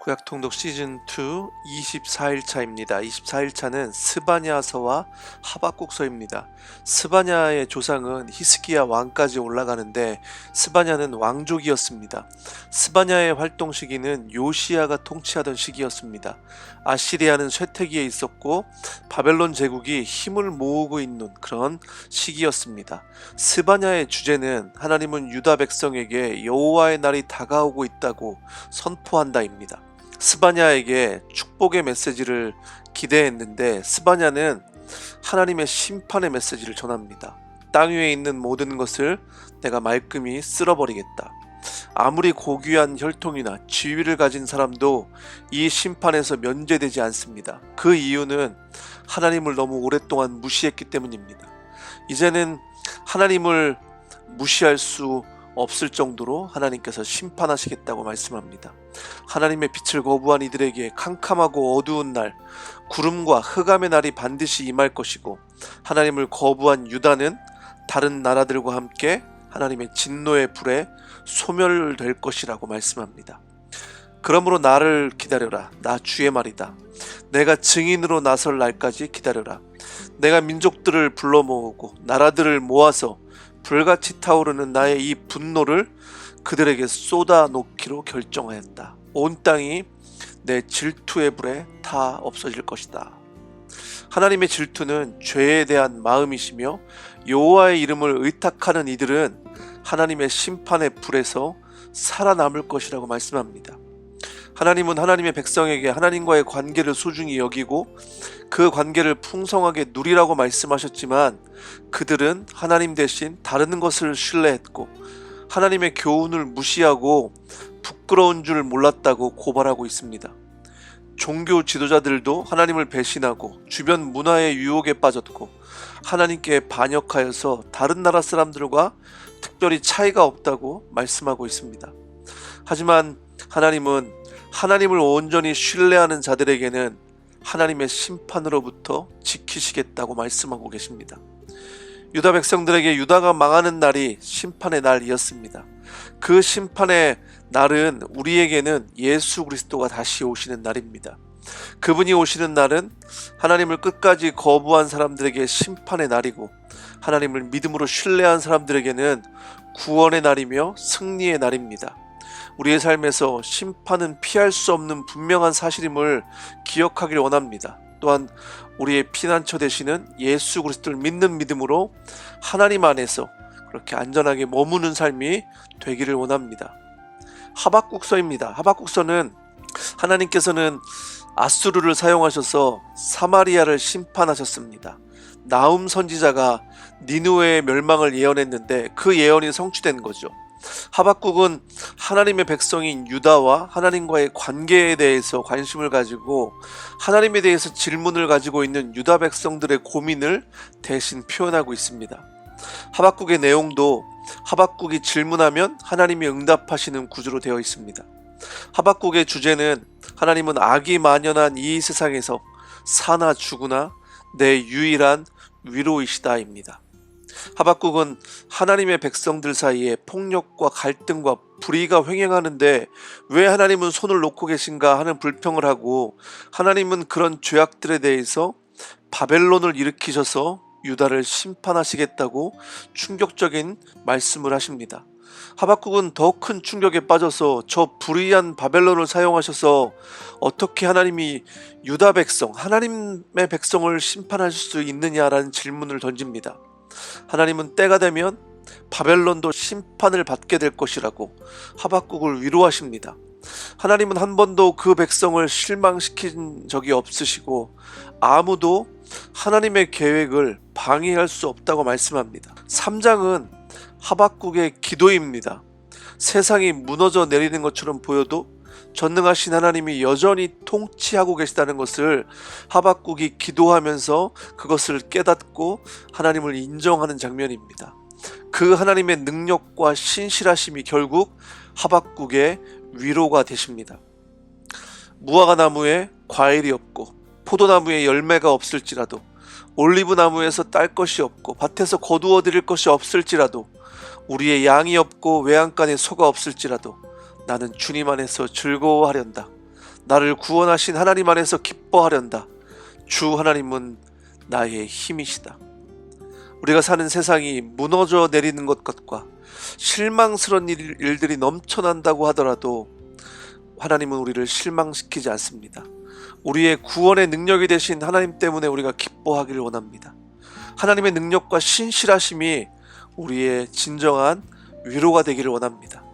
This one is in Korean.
구약통독 시즌2 24일차입니다. 24일차는 스바냐서와 하박국서입니다. 스바냐의 조상은 히스기야 왕까지 올라가는데 스바냐는 왕족이었습니다. 스바냐의 활동 시기는 요시야가 통치하던 시기였습니다. 아시리아는 쇠퇴기에 있었고 바벨론 제국이 힘을 모으고 있는 그런 시기였습니다. 스바냐의 주제는 하나님은 유다 백성에게 여호와의 날이 다가오고 있다고 선포한다입니다. 스바냐에게 축복의 메시지를 기대했는데 스바냐는 하나님의 심판의 메시지를 전합니다. 땅 위에 있는 모든 것을 내가 말끔히 쓸어버리겠다. 아무리 고귀한 혈통이나 지위를 가진 사람도 이 심판에서 면제되지 않습니다. 그 이유는 하나님을 너무 오랫동안 무시했기 때문입니다. 이제는 하나님을 무시할 수 없을 정도로 하나님께서 심판하시겠다고 말씀합니다. 하나님의 빛을 거부한 이들에게 캄캄하고 어두운 날, 구름과 흑암의 날이 반드시 임할 것이고, 하나님을 거부한 유다는 다른 나라들과 함께 하나님의 진노의 불에 소멸될 것이라고 말씀합니다. 그러므로 나를 기다려라. 나 주의 말이다. 내가 증인으로 나설 날까지 기다려라. 내가 민족들을 불러 모으고 나라들을 모아서 불같이 타오르는 나의 이 분노를 그들에게 쏟아 놓기로 결정하였다. 온 땅이 내 질투의 불에 다 없어질 것이다. 하나님의 질투는 죄에 대한 마음이시며 여호와의 이름을 의탁하는 이들은 하나님의 심판의 불에서 살아남을 것이라고 말씀합니다. 하나님은 하나님의 백성에게 하나님과의 관계를 소중히 여기고 그 관계를 풍성하게 누리라고 말씀하셨지만 그들은 하나님 대신 다른 것을 신뢰했고 하나님의 교훈을 무시하고 부끄러운 줄 몰랐다고 고발하고 있습니다. 종교 지도자들도 하나님을 배신하고 주변 문화의 유혹에 빠졌고 하나님께 반역하여서 다른 나라 사람들과 특별히 차이가 없다고 말씀하고 있습니다. 하지만 하나님은 하나님을 온전히 신뢰하는 자들에게는 하나님의 심판으로부터 지키시겠다고 말씀하고 계십니다. 유다 백성들에게 유다가 망하는 날이 심판의 날이었습니다. 그 심판의 날은 우리에게는 예수 그리스도가 다시 오시는 날입니다. 그분이 오시는 날은 하나님을 끝까지 거부한 사람들에게 심판의 날이고 하나님을 믿음으로 신뢰한 사람들에게는 구원의 날이며 승리의 날입니다. 우리의 삶에서 심판은 피할 수 없는 분명한 사실임을 기억하길 원합니다. 또한 우리의 피난처 되시는 예수 그리스도를 믿는 믿음으로 하나님 안에서 그렇게 안전하게 머무는 삶이 되기를 원합니다. 하박국서입니다. 하박국서는 하나님께서는 아수르를 사용하셔서 사마리아를 심판하셨습니다. 나훔 선지자가 니느웨의 멸망을 예언했는데 그 예언이 성취된 거죠. 하박국은 하나님의 백성인 유다와 하나님과의 관계에 대해서 관심을 가지고 하나님에 대해서 질문을 가지고 있는 유다 백성들의 고민을 대신 표현하고 있습니다. 하박국의 내용도 하박국이 질문하면 하나님이 응답하시는 구조로 되어 있습니다. 하박국의 주제는 하나님은 악이 만연한 이 세상에서 사나 죽으나 내 유일한 위로이시다입니다. 하박국은 하나님의 백성들 사이에 폭력과 갈등과 불의가 횡행하는데 왜 하나님은 손을 놓고 계신가 하는 불평을 하고 하나님은 그런 죄악들에 대해서 바벨론을 일으키셔서 유다를 심판하시겠다고 충격적인 말씀을 하십니다. 하박국은 더 큰 충격에 빠져서 저 불의한 바벨론을 사용하셔서 어떻게 하나님이 유다 백성, 하나님의 백성을 심판하실 수 있느냐라는 질문을 던집니다. 하나님은 때가 되면 바벨론도 심판을 받게 될 것이라고 하박국을 위로하십니다. 하나님은 한 번도 그 백성을 실망시킨 적이 없으시고 아무도 하나님의 계획을 방해할 수 없다고 말씀합니다. 3장은 하박국의 기도입니다. 세상이 무너져 내리는 것처럼 보여도 전능하신 하나님이 여전히 통치하고 계시다는 것을 하박국이 기도하면서 그것을 깨닫고 하나님을 인정하는 장면입니다. 그 하나님의 능력과 신실하심이 결국 하박국의 위로가 되십니다. 무화과 나무에 과일이 없고 포도나무에 열매가 없을지라도 올리브 나무에서 딸 것이 없고 밭에서 거두어 드릴 것이 없을지라도 우리의 양이 없고 외양간에 소가 없을지라도 나는 주님 안에서 즐거워하련다. 나를 구원하신 하나님 안에서 기뻐하련다. 주 하나님은 나의 힘이시다. 우리가 사는 세상이 무너져 내리는 것과 실망스러운 일들이 넘쳐난다고 하더라도 하나님은 우리를 실망시키지 않습니다. 우리의 구원의 능력이 되신 하나님 때문에 우리가 기뻐하기를 원합니다. 하나님의 능력과 신실하심이 우리의 진정한 위로가 되기를 원합니다.